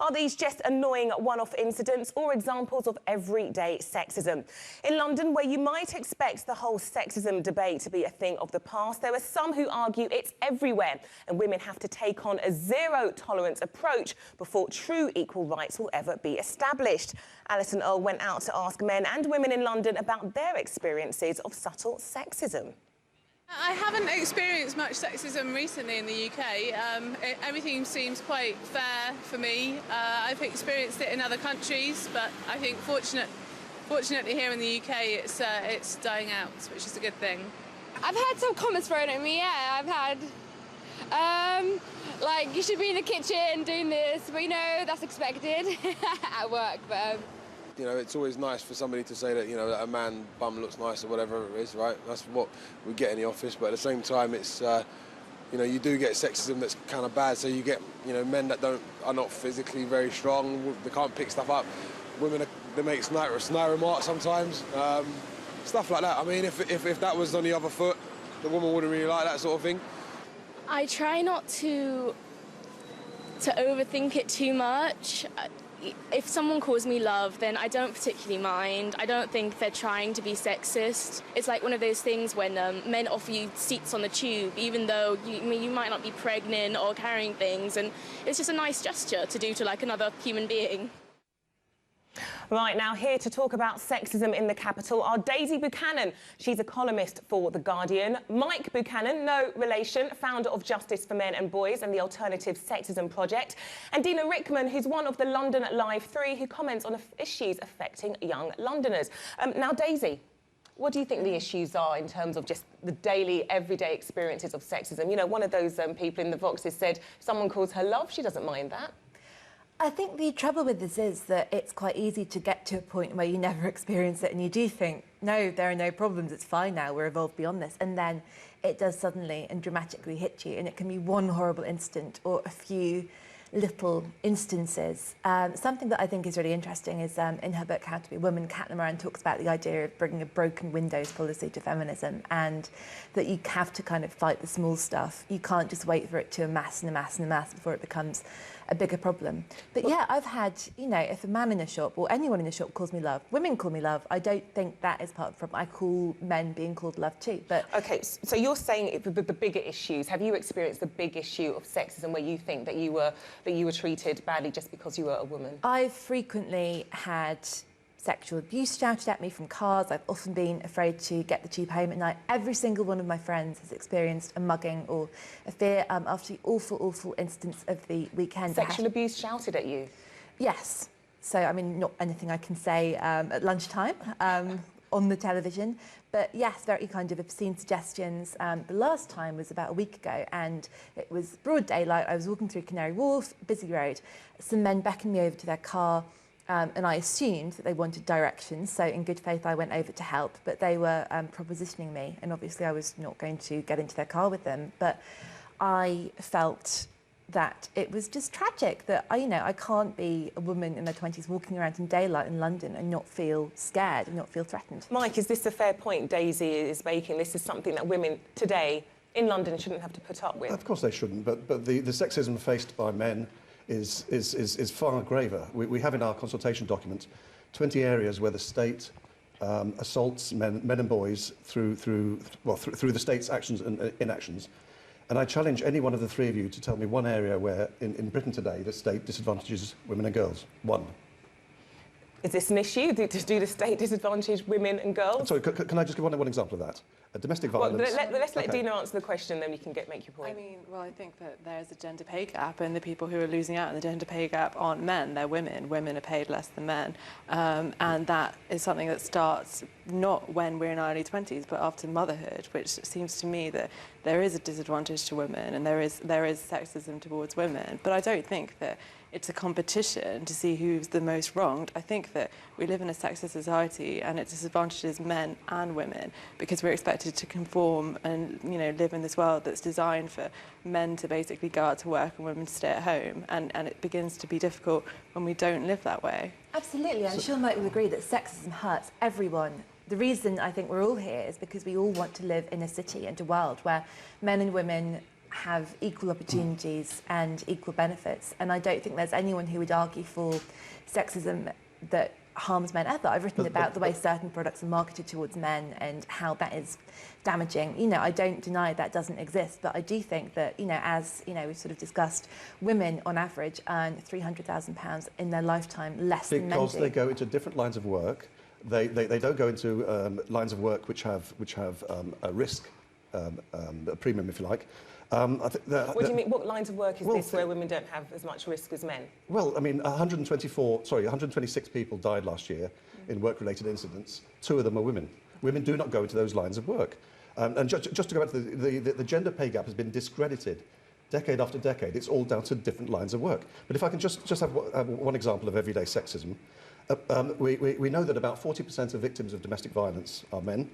Are these just annoying one-off incidents or examples of everyday sexism? In London, where you might expect the whole sexism debate to be a thing of the past, there are some who argue it's everywhere and women have to take on a zero-tolerance approach before true equal rights will ever be established. Alison Earle went out to ask men and women in London about their experiences of subtle sexism. I haven't experienced much sexism recently in the UK. Everything seems quite fair for me. I've experienced it in other countries, but I think fortunately here in the UK it's dying out, which is a good thing. I've had some comments thrown at me, yeah. I've had, like, you should be in the kitchen doing this, but, you know, that's expected at work, but... You know, it's always nice for somebody to say that, you know, that a man bum looks nice or whatever it is, right? That's what we get in the office, but at the same time, it's, you know, you do get sexism that's kind of bad, so you get, you know, men that are not physically very strong, they can't pick stuff up. Women, they make snide remarks sometimes, stuff like that. I mean, if that was on the other foot, the woman wouldn't really like that sort of thing. I try not to overthink it too much. If someone calls me love, then I don't particularly mind. I don't think they're trying to be sexist. It's like one of those things when men offer you seats on the tube, even though you might not be pregnant or carrying things, and it's just a nice gesture to do to, like, another human being. Right, now here to talk about sexism in the capital are Daisy Buchanan. She's a columnist for The Guardian. Mike Buchanan, no relation, founder of Justice for Men and Boys and the Alternative Sexism Project. And Dina Rickman, who's one of the London Live 3 who comments on issues affecting young Londoners. Now, Daisy, what do you think the issues are in terms of just the daily, everyday experiences of sexism? You know, one of those people in the Voxes said someone calls her love, she doesn't mind that. I think the trouble with this is that it's quite easy to get to a point where you never experience it and you do think, no, there are no problems, it's fine now, we're evolved beyond this. And then it does suddenly and dramatically hit you, and it can be one horrible incident or a few little instances. Something that I think is really interesting is in her book, How to Be a Woman, Caitlin Moran talks about the idea of bringing a broken windows policy to feminism, and that you have to kind of fight the small stuff. You can't just wait for it to amass and amass and amass before it becomes a bigger problem. But yeah, I've had, you know, if a man in a shop or anyone in a shop calls me love, women call me love, I don't think that is part of the problem. I call men being called love too, but... OK, so you're saying the bigger issues. Have you experienced the big issue of sexism where you think that you were treated badly just because you were a woman? I've frequently had sexual abuse shouted at me from cars. I've often been afraid to get the tube home at night. Every single one of my friends has experienced a mugging or a fear after the awful, awful incidents of the weekend. Sexual abuse shouted at you? Yes. So, I mean, not anything I can say at lunchtime on the television, but yes, very kind of obscene suggestions. The last time was about a week ago, and it was broad daylight. I was walking through Canary Wharf, busy road. Some men beckoned me over to their car, and I assumed that they wanted directions, so in good faith I went over to help, but they were propositioning me, and obviously I was not going to get into their car with them, but I felt that it was just tragic that, you know, I can't be a woman in their 20s walking around in daylight in London and not feel scared and not feel threatened. Mike, is this a fair point Daisy is making? This is something that women today in London shouldn't have to put up with? Of course they shouldn't, but the sexism faced by men is far graver. We have in our consultation document 20 areas where the state assaults men and boys through the state's actions and inactions. And I challenge any one of the three of you to tell me one area where, in Britain today, the state disadvantages women and girls. One. Is this an issue? Do the state disadvantage women and girls? Sorry, can I just give one example of that? Domestic violence... Well, let's let Dina answer the question, then you can make your point. I mean, well, I think that there's a gender pay gap, and the people who are losing out in the gender pay gap aren't men, they're women. Women are paid less than men. And that is something that starts not when we're in our early 20s, but after motherhood, which seems to me that there is a disadvantage to women, and there is sexism towards women. But I don't think that it's a competition to see who's the most wronged. I think that we live in a sexist society, and it disadvantages men and women because we're expected to conform and, you know, live in this world that's designed for men to basically go out to work and women to stay at home, and it begins to be difficult when we don't live that way. Absolutely, and Sean might agree that sexism hurts everyone. The reason I think we're all here is because we all want to live in a city and a world where men and women have equal opportunities and equal benefits. And I don't think there's anyone who would argue for sexism that harms men ever. I've written about the way certain products are marketed towards men and how that is damaging. You know, I don't deny that doesn't exist, but I do think that, you know, as you know, we've sort of discussed, women on average earn £300,000 in their lifetime less than men do. Because they go into different lines of work. They don't go into lines of work which have a risk, a premium, if you like. What do you mean? What lines of work is this where women don't have as much risk as men? Well, I mean, 126 people died last year in work-related incidents. 2 of them are women. Women do not go into those lines of work. And just to go back to the gender pay gap has been discredited decade after decade. It's all down to different lines of work. But if I can just have one example of everyday sexism, we know that about 40% of victims of domestic violence are men.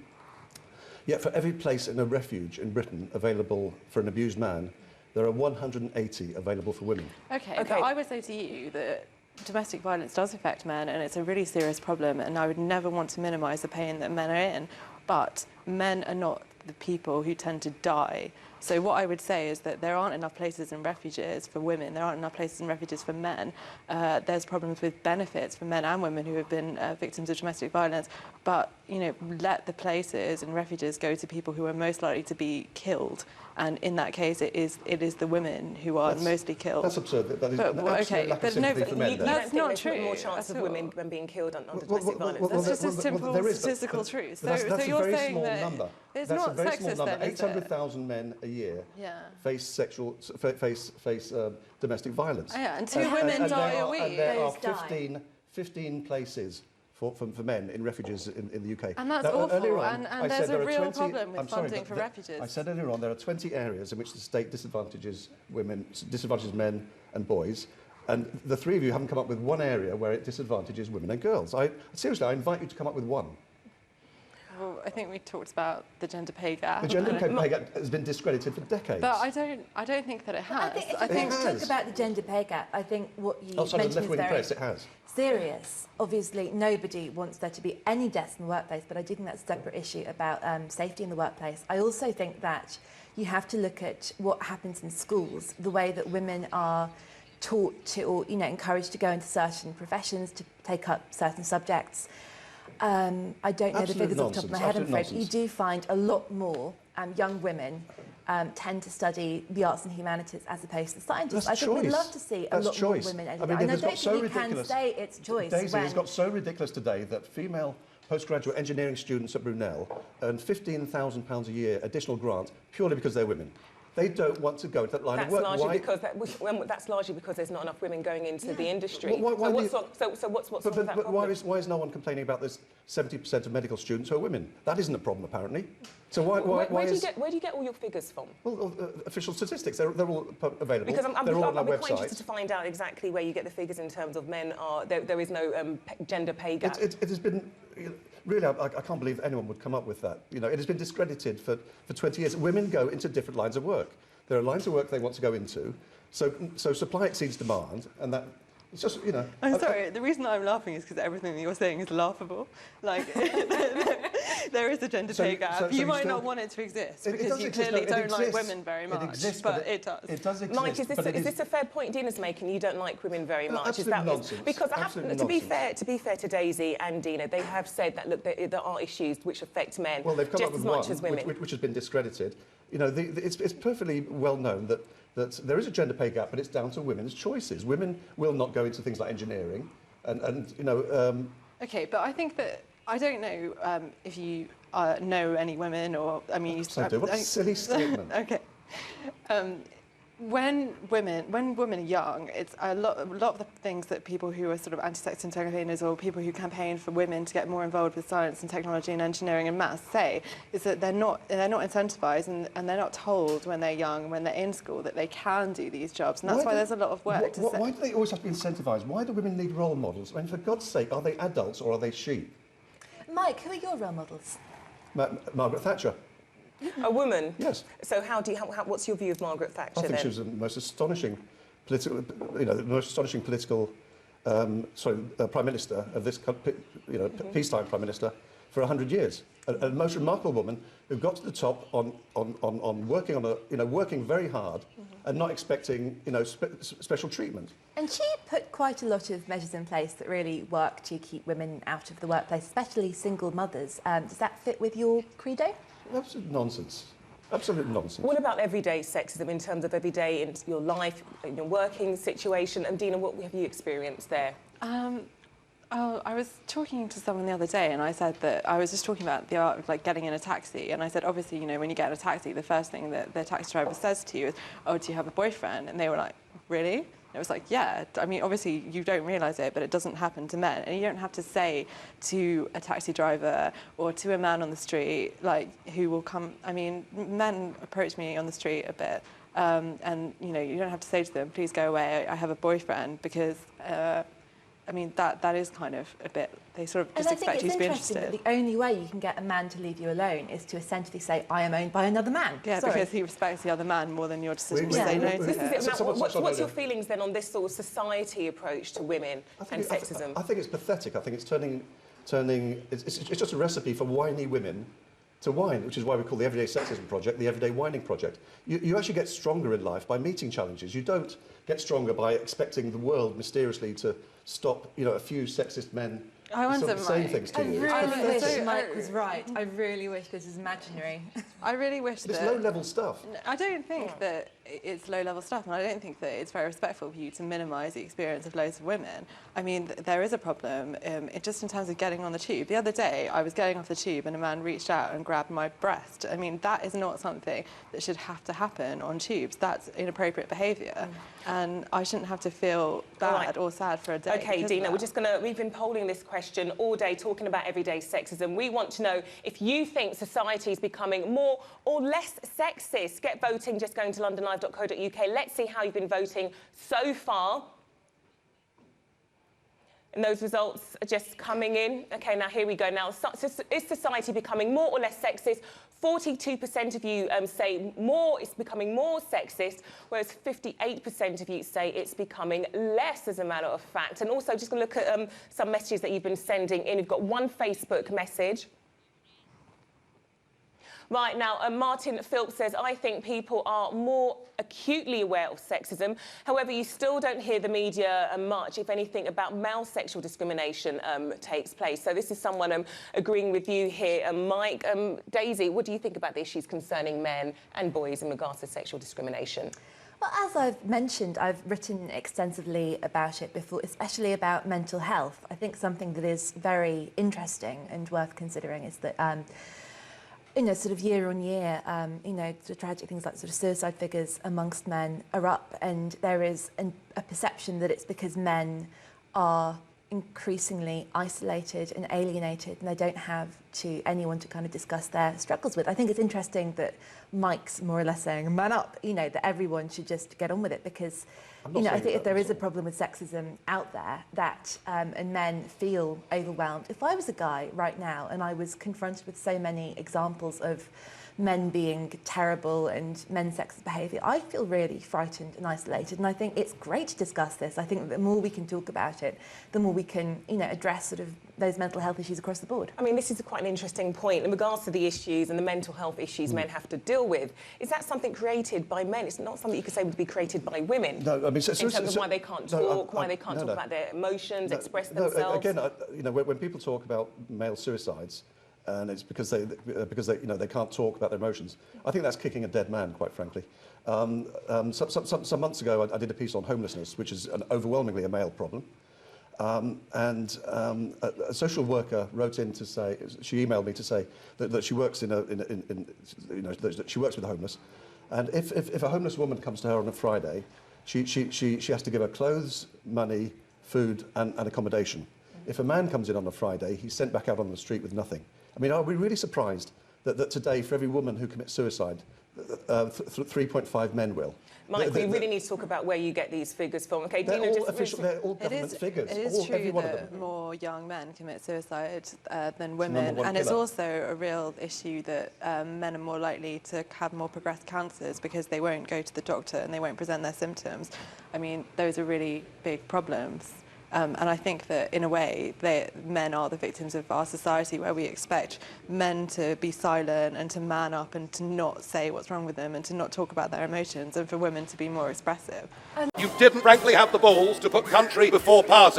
Yet for every place in a refuge in Britain available for an abused man, there are 180 available for women. Okay. But I would say to you that domestic violence does affect men, and it's a really serious problem, and I would never want to minimise the pain that men are in. But men are not the people who tend to die. So what I would say is that there aren't enough places in refuges for women, there aren't enough places in refuges for men. There's problems with benefits for men and women who have been victims of domestic violence. But, you know, let the places and refuges go to people who are most likely to be killed. And in that case, it is the women who are mostly killed. That's absurd. That is absolute lack of sympathy for men. That's not true. More chance of women being killed under domestic violence. That's just a simple statistical truth. That's so a you're very saying small that number. It's That's not a very sexist small number. then, is it? 800,000 men a year face domestic violence. Yeah, and 2 women die a week. And there are 15 places for men in refuges in the UK. And that's awful, and there's a real problem with funding for refuges. I said earlier on, there are 20 areas in which the state disadvantages men and boys, and the 3 of you haven't come up with one area where it disadvantages women and girls. Seriously, I invite you to come up with one. Well, I think we talked about the gender pay gap. The gender pay gap has been discredited for decades. But I don't think that it has. I think if you talk about the gender pay gap, I think what you mentioned is very it has. serious. Obviously, nobody wants there to be any deaths in the workplace, but I do think that's a separate issue about safety in the workplace. I also think that you have to look at what happens in schools, the way that women are taught to, or encouraged to go into certain professions, to take up certain subjects. I don't know the figures off the top of my head, I'm afraid. You do find a lot more young women tend to study the arts and humanities as opposed to scientists. I think we'd love to see a lot more women educated. And I don't think you can say it's choice. Daisy, it's got so ridiculous today that female postgraduate engineering students at Brunel earn £15,000 a year additional grant purely because they're women. They don't want to go into that line of work. That's largely because there's not enough women going into the industry. So why is no one complaining about this 70% of medical students who are women? That isn't a problem, apparently. So where do you get all your figures from? Well, official statistics. They're all available. Because they're all on our quite website. interested to find out exactly where you get the figures in terms of men are. There is no gender pay gap. It has been. Really, I can't believe anyone would come up with that. It has been discredited for 20 years. Women go into different lines of work. There are lines of work they want to go into. So supply exceeds demand, and that it's just, I'm sorry. The reason I'm laughing is because everything that you're saying is laughable. Like, there is a gender pay gap. You might not want it to exist because you clearly don't like women very much. It exists, but it does. It does exist. Mike, is this a fair point Dina's making? You don't like women very much? Absolute nonsense. Because to be fair to Daisy and Dina, they have said that look, there are issues which affect men just as much as women, which has been discredited. It's perfectly well known that there is a gender pay gap, but it's down to women's choices. Women will not go into things like engineering, Okay, but I think that I don't know if you know any women, or I mean, what a silly statement. Okay. When women are young, it's a lot of the things that people who are sort of anti-sexism campaigners or people who campaign for women to get more involved with science and technology and engineering and maths say is that they're not incentivised and they're not told when they're young, when they're in school, that they can do these jobs, and that's why there's a lot of work to say. Why do they always have to be incentivised? Why do women need role models? I mean, for God's sake, are they adults or are they sheep? Mike, who are your role models? Margaret Thatcher. A woman? Yes. So what's your view of Margaret Thatcher? I think she was the most astonishing political, Prime Minister of this, peacetime Prime Minister for 100 years. a most remarkable woman who got to the top on working on working very hard and not expecting special treatment. And she put quite a lot of measures in place that really work to keep women out of the workplace, especially single mothers. Does that fit with your credo? Absolute nonsense. Absolute nonsense. What about everyday sexism in terms of everyday in your life, in your working situation? And Dina, what have you experienced there? I was talking to someone the other day, and I said that I was just talking about the art of getting in a taxi, and I said, obviously, when you get in a taxi, the first thing that the taxi driver says to you is, "Oh, do you have a boyfriend?" And they were like, "Really?" And it was like, yeah. I mean, obviously, you don't realise it, but it doesn't happen to men, and you don't have to say to a taxi driver or to a man on the street, who will come. I mean, men approach me on the street a bit. And you don't have to say to them, "Please go away, I have a boyfriend," because I mean that is kind of a bit. They sort of just expect you to be interested. That the only way you can get a man to leave you alone is to essentially say, "I am owned by another man." Yeah, Sorry. because he respects the other man more than your decision to say no to him. What's your feelings then on this sort of society approach to women and sexism? I think it's pathetic. I think it's turning. It's just a recipe for whiny women to whine, which is why we call the Everyday Sexism Project the Everyday Whining Project. You actually get stronger in life by meeting challenges. You don't get stronger by expecting the world mysteriously to stop, a few sexist men saying things to you. I really wish Mike was right. I really wish this is imaginary. I really wish that... It's low-level stuff. I don't think that it's low-level stuff, and I don't think that it's very respectful for you to minimise the experience of loads of women. I mean, there is a problem, just in terms of getting on the tube. The other day, I was getting off the tube and a man reached out and grabbed my breast. I mean, that is not something that should have to happen on tubes. That's inappropriate behaviour, and I shouldn't have to feel bad or sad for a day. OK, Dina, we've been polling this question all day, talking about everyday sexism. We want to know if you think society is becoming more or less sexist. Get voting, just going to londonlive.co.uk. Let's see how you've been voting so far. And those results are just coming in. OK, now here we go. Now, is society becoming more or less sexist? 42% of you say it's becoming more sexist, whereas 58% of you say it's becoming less, as a matter of fact. And also, just going to look at some messages that you've been sending in. We've got one Facebook message. Right, now, Martin Philp says, "I think people are more acutely aware of sexism. However, you still don't hear the media much, if anything, about male sexual discrimination takes place." So this is someone agreeing with you here. Mike, Daisy, what do you think about the issues concerning men and boys in regards to sexual discrimination? Well, as I've mentioned, I've written extensively about it before, especially about mental health. I think something that is very interesting and worth considering is that sort of year on year, sort of tragic things like sort of suicide figures amongst men are up, and there is a perception that it's because men are increasingly isolated and alienated, and they don't have anyone to kind of discuss their struggles with. I think it's interesting that Mike's more or less saying, "Man up," that everyone should just get on with it, because I think if there is a problem with sexism out there, and men feel overwhelmed. If I was a guy right now and I was confronted with so many examples of men being terrible and men's sexist behaviour, I feel really frightened and isolated. And I think it's great to discuss this. I think that the more we can talk about it, the more we can, address sort of those mental health issues across the board. I mean, this is quite an interesting point in regards to the issues and the mental health issues men have to deal with. Is that something created by men? It's not something you could say would be created by women. No, I mean, in terms of why they can't talk, why they can't talk about their emotions, express themselves. Again, when people talk about male suicides, and it's because they can't talk about their emotions, I think that's kicking a dead man, quite frankly. Some months ago, I did a piece on homelessness, which is overwhelmingly a male problem. A social worker wrote in to say, she emailed me to say that she works that she works with the homeless, and if a homeless woman comes to her on a Friday, she has to give her clothes, money, food, and accommodation. If a man comes in on a Friday, he's sent back out on the street with nothing. I mean, are we really surprised that today, for every woman who commits suicide, 3.5 men will? Mike, we really need to talk about where you get these figures from. Okay, they're all official. They're all government figures. It is true that more young men commit suicide than women, and it's also a real issue that men are more likely to have more progressed cancers because they won't go to the doctor and they won't present their symptoms. I mean, those are really big problems. And I think that, in a way, men are the victims of our society, where we expect men to be silent and to man up and to not say what's wrong with them and to not talk about their emotions, and for women to be more expressive. You didn't frankly have the balls to put country before party.